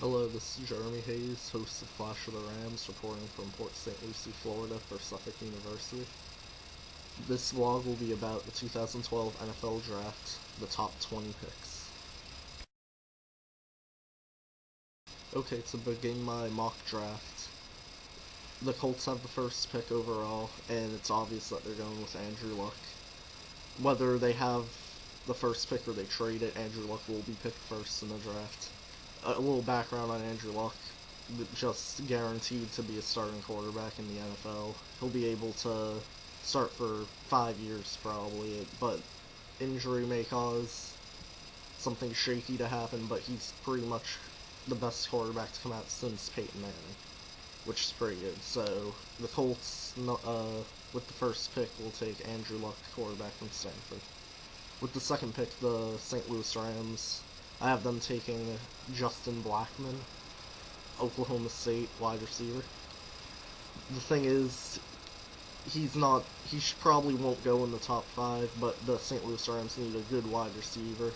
Hello, this is Jeremy Hayes, host of Flash of the Rams, reporting from Port St. Lucie, Florida for Suffolk University. This vlog will be about the 2012 NFL Draft, the top 20 picks. Okay, to begin my mock draft, the Colts have the first pick overall, and it's obvious that they're going with Andrew Luck. Whether they have the first pick or they trade it, Andrew Luck will be picked first in the draft. A little background on Andrew Luck: just guaranteed to be a starting quarterback in the NFL. He'll be able to start for 5 years probably, but injury may cause something shaky to happen, but he's pretty much the best quarterback to come out since Peyton Manning, which is pretty good. So the Colts, with the first pick, will take Andrew Luck, quarterback from Stanford. With the second pick, the St. Louis Rams, I have them taking Justin Blackmon, Oklahoma State wide receiver. The thing is, he probably won't go in the top 5, but the St. Louis Rams need a good wide receiver.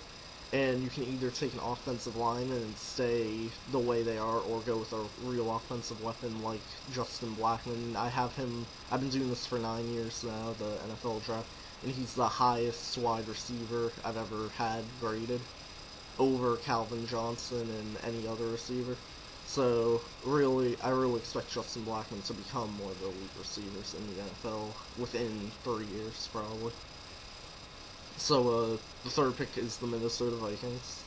And you can either take an offensive lineman and stay the way they are, or go with a real offensive weapon like Justin Blackmon. I've been doing this for 9 years now, the NFL draft, and he's the highest wide receiver I've ever had graded, over Calvin Johnson and any other receiver. So I really expect Justin Blackmon to become one of the elite receivers in the NFL within 3 years, probably. So the third pick is the Minnesota Vikings,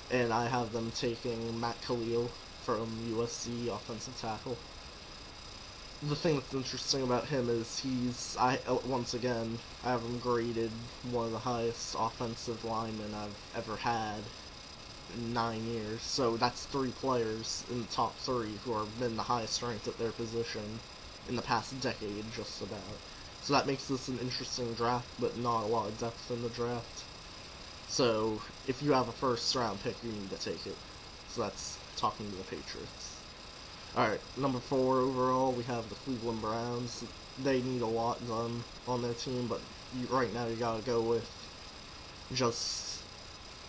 and I have them taking Matt Khalil from USC, offensive tackle. The thing that's interesting about him is once again, I have him graded one of the highest offensive linemen I've ever had in 9 years. So that's 3 players in the top 3 who have been the highest ranked at their position in the past decade, just about. So that makes this an interesting draft, but not a lot of depth in the draft. So if you have a first round pick, you need to take it. So that's talking to the Patriots. Alright, number 4 overall, we have the Cleveland Browns. They need a lot done on their team, but right now you gotta go with just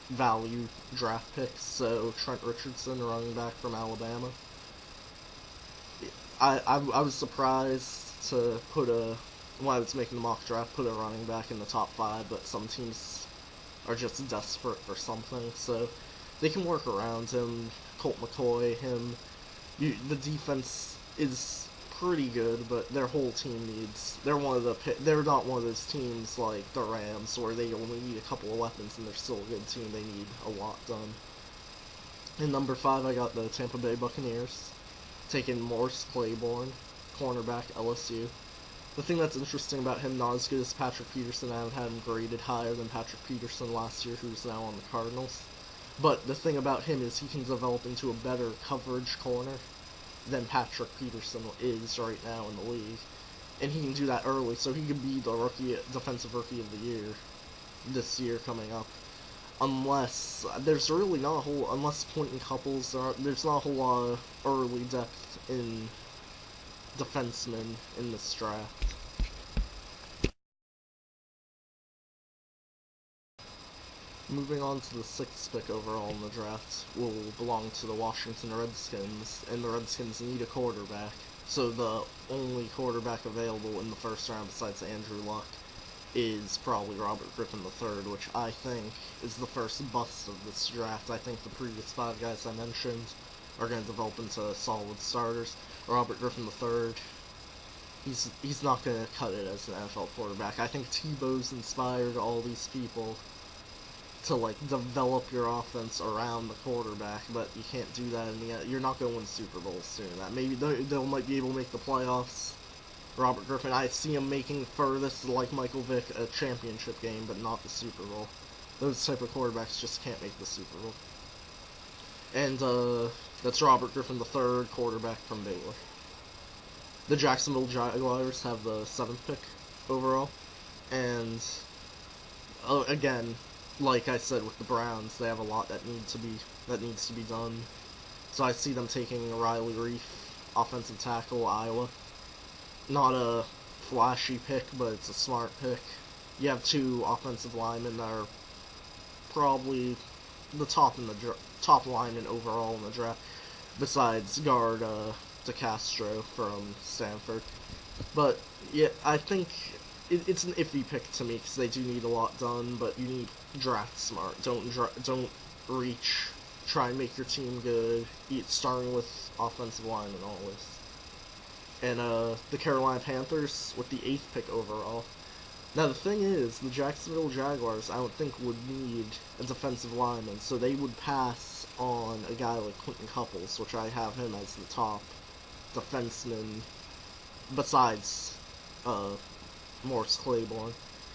value draft picks. So Trent Richardson, running back from Alabama. I was surprised to when I was making the mock draft, put a running back in the top 5, but some teams are just desperate for something, so they can work around him. Colt McCoy, him. The defense is pretty good, but their whole team needs. They're not one of those teams like the Rams where they only need a couple of weapons and they're still a good team. They need a lot done. In number 5, I got the Tampa Bay Buccaneers, taking Morris Claiborne, cornerback, LSU. The thing that's interesting about him, not as good as Patrick Peterson, I haven't had him graded higher than Patrick Peterson last year, who's now on the Cardinals. But the thing about him is he can develop into a better coverage corner than Patrick Peterson is right now in the league. And he can do that early, so he could be the defensive rookie of the year this year coming up. Unless there's really not a whole, unless Quentin Couples, there's not a whole lot of early depth in defensemen in this draft. Moving on to the 6th pick overall in the draft will belong to the Washington Redskins, and the Redskins need a quarterback. So the only quarterback available in the first round besides Andrew Luck is probably Robert Griffin III, which I think is the first bust of this draft. I think the previous 5 guys I mentioned are going to develop into solid starters. Robert Griffin III, he's not going to cut it as an NFL quarterback. I think Tebow's inspired all these people to develop your offense around the quarterback, but you can't do that in the end. You're not going to win Super Bowls doing that. Maybe they might be able to make the playoffs. Robert Griffin, I see him making furthest, like Michael Vick, a championship game, but not the Super Bowl. Those type of quarterbacks just can't make the Super Bowl. And that's Robert Griffin III, quarterback from Baylor. The Jacksonville Jaguars have the 7th pick overall, and again, like I said with the Browns, they have a lot that needs to be done. So I see them taking Riley Reiff, offensive tackle, Iowa. Not a flashy pick, but it's a smart pick. You have 2 offensive linemen that are probably the top linemen overall in the draft. besides guard DeCastro from Stanford. But yeah, I think it's an iffy pick to me because they do need a lot done, but you need draft smart. Don't reach. Try and make your team good. Starting with offensive line and all this. And the Carolina Panthers with the 8th pick overall. Now the thing is, the Jacksonville Jaguars I don't think would need a defensive lineman, so they would pass on a guy like Quentin Couples, which I have him as the top defenseman besides Morris Claiborne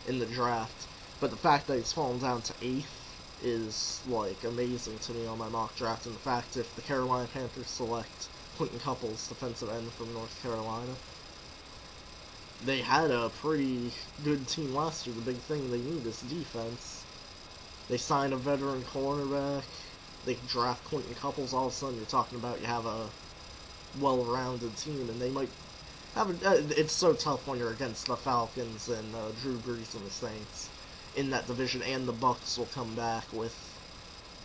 in the draft. But the fact that he's fallen down to 8th is like amazing to me on my mock draft, and the fact if the Carolina Panthers select Quentin Couples, defensive end from North Carolina, they had a pretty good team last year. The big thing they need is defense. They signed a veteran cornerback. They can draft Quentin Couples. All of a sudden, you're talking about you have a well-rounded team, and they might have it's so tough when you're against the Falcons and Drew Brees and the Saints in that division, and the Bucks will come back with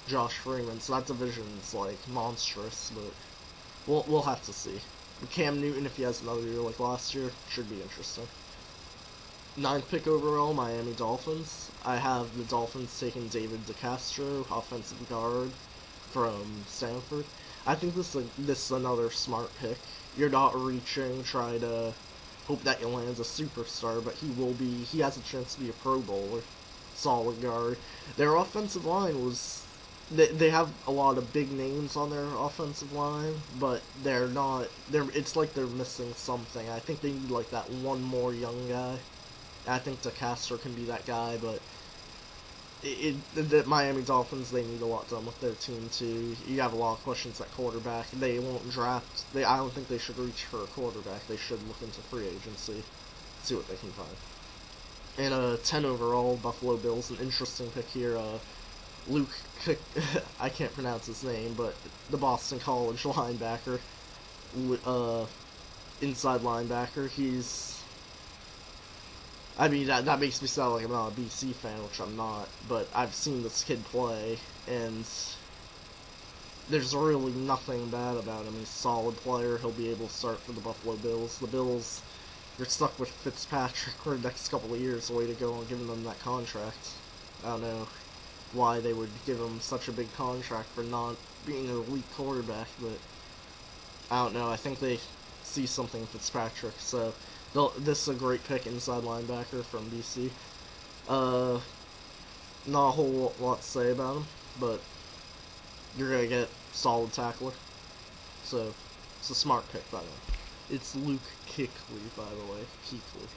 Josh Freeman. So that division's like monstrous, but we'll have to see. Cam Newton, if he has another year like last year, should be interesting. 9th pick overall, Miami Dolphins. I have the Dolphins taking David DeCastro, offensive guard from Stanford. I think this is another smart pick. You're not reaching, try to hope that you land a superstar, but he has a chance to be a Pro Bowler. Solid guard. Their offensive line was they have a lot of big names on their offensive line, but it's like they're missing something. I think they need like that one more young guy. I think DeCastro can be that guy, but the Miami Dolphins, they need a lot done with their team too. You have a lot of questions at quarterback. They won't draft. I don't think they should reach for a quarterback. They should look into free agency, see what they can find. And 10 overall, Buffalo Bills, an interesting pick here. Luke, I can't pronounce his name, but the Boston College linebacker, inside linebacker. I mean, that makes me sound like I'm not a BC fan, which I'm not, but I've seen this kid play, and there's really nothing bad about him. He's a solid player. He'll be able to start for the Buffalo Bills. The Bills, they're stuck with Fitzpatrick for the next couple of years. Way to go on giving them that contract. I don't know why they would give him such a big contract for not being an elite quarterback, but I don't know. I think they see something in Fitzpatrick, so this is a great pick, inside linebacker from BC. Not a whole lot to say about him, but you're gonna get solid tackler, so it's a smart pick by them. It's Luke Kuechly, by the way. Kuechly.